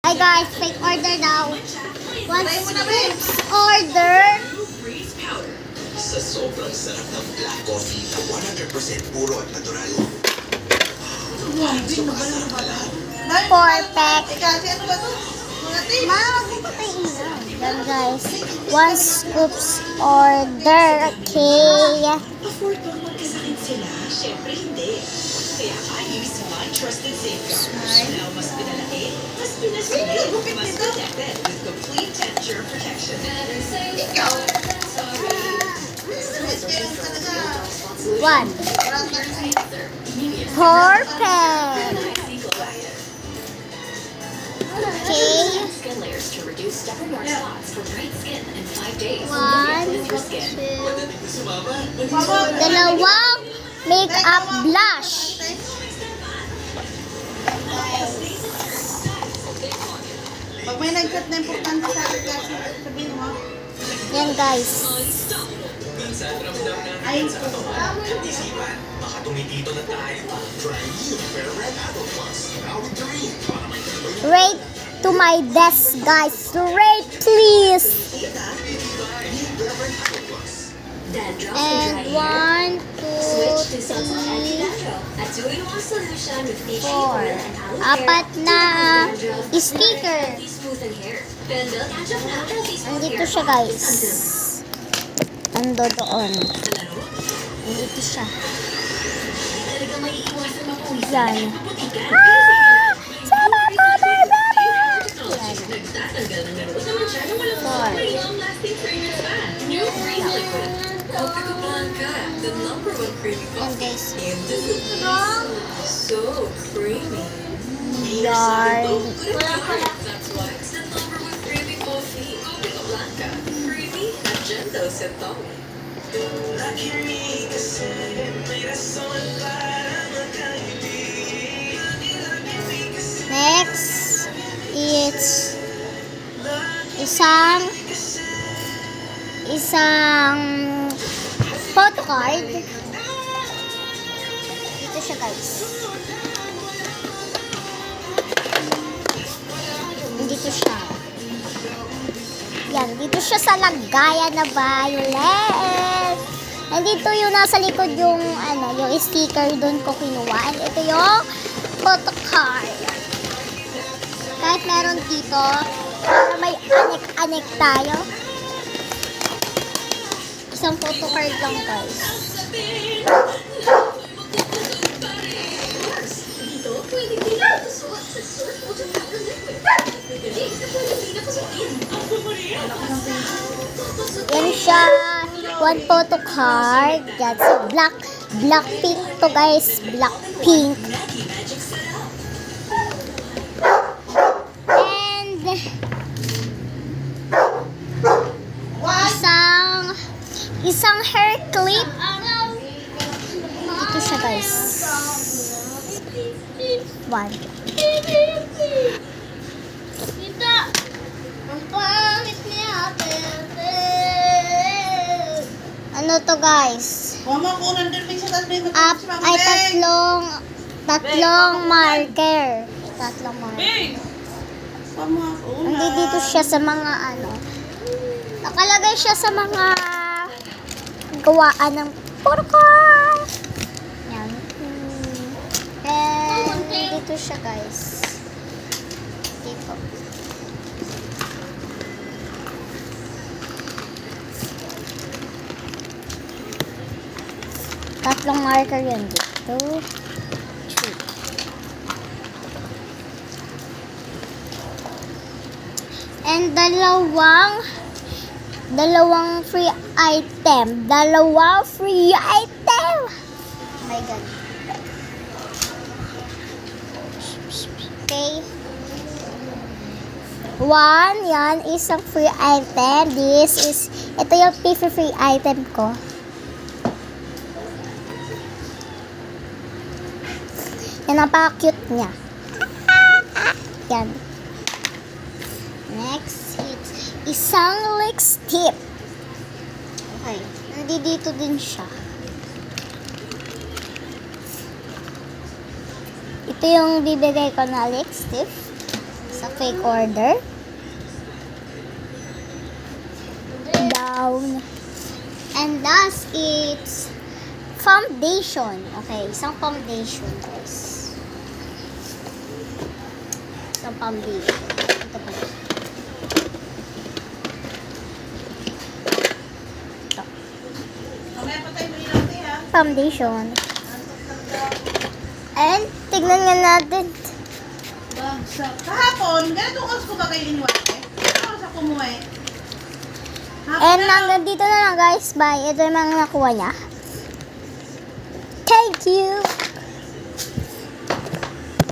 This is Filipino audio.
Hi guys, fake order daw. Once order. Sa sobrang sarap ng black coffee na 100% puro at natural. Perfect. Kasi ano ba ito? Mga tips. Makakapatayin na. Yan guys. One scoops order. Okay. Afford bang magkasakit sila? Siyempre hindi. Kaya I use my trusted safeguard. Now mas pinalaki, mas pinasili, mas protected with complete temperature protection. Ikaw! One. Perfect. Okay. Skin layers to reduce stubborn dark spots for bright skin in 5 days. One, Your skin. two, dalawang makeup blush. Pag may nag-cut na importante sa akin kasi sabihin mo. Yan guys. Ayun ko. Isipan, baka tumitito na tayo. Try new Pero Red Apple Plus. Now with green. Para may tuloy Rate to my desk guys. Rate please. Dandruff And and dry hair. one, two, Switch to Sunsilk three, Anti-Dandruff, a 2-in-1 solution with tea tree four. oil and aloe Apat vera. na Dandruff, sticker. healthy smoothing hair. Dandruff Dandruff na healthy smooth Andito hair siya from guys. Sunsilk. Ando doon. Andito siya. Talagang may iwasan mapuwisan. Yan. Ah! Sama ko, baby! Nagtatanggal ng meron naman siya na walang Four. long-lasting fragrance fan. New Creamy Liquid. Coffee Blanca, the #1 creamy And coffee guys. in the Philippines. So creamy. Yarn. That's why it's the #1 creamy coffee. Coffee Blanca. Creamy at gentle sentol. Next, it's isang photo card. Dito siya guys. Dito siya. Yan, dito siya sa lagayan na violet. Nandito yung nasa likod yung yung sticker doon ko kinuha. And ito yung photo card. Kahit meron dito, para may anek-anek tayo. Isang photo card lang guys. Dito, pwede pinakasuot sa Surf Ultra Powder Liquid. Magaling na pwede pinakasuotin. Yan siya. One photo card. That's black pink to guys. Black pink. And isang hair clip. Ito siya guys. One. Ano to guys? Mama ko nandun may sa tabi. Up ay tatlong marker. Tatlong marker. Mama ko na. Nandito siya sa mga nakalagay siya sa mga gawaan ng porkor. Yan. And dito siya guys. Dito. Tatlong marker yan dito. 2. And dalawang free item. Dalawang free item. Oh my God. Okay. One, yan, isang free item. Ito yung free item ko. Yan, napaka-cute niya. Yan. Next, it's isang lipstick. Okay. Nandito din siya. Ito yung bibigay ko na lipstick. Sa fake order. Down. And last, it's foundation. Okay, isang foundation, guys. Isang foundation. Ito pa. Mamaya pa tayo may natin ha. Foundation. And, tignan nga natin. Kahapon, ganitong oras ko ba kayo iniwate? Oras ako umuwi. And hanggang dito na lang guys. Bye. Ito yung mga nakuha niya. Thank you.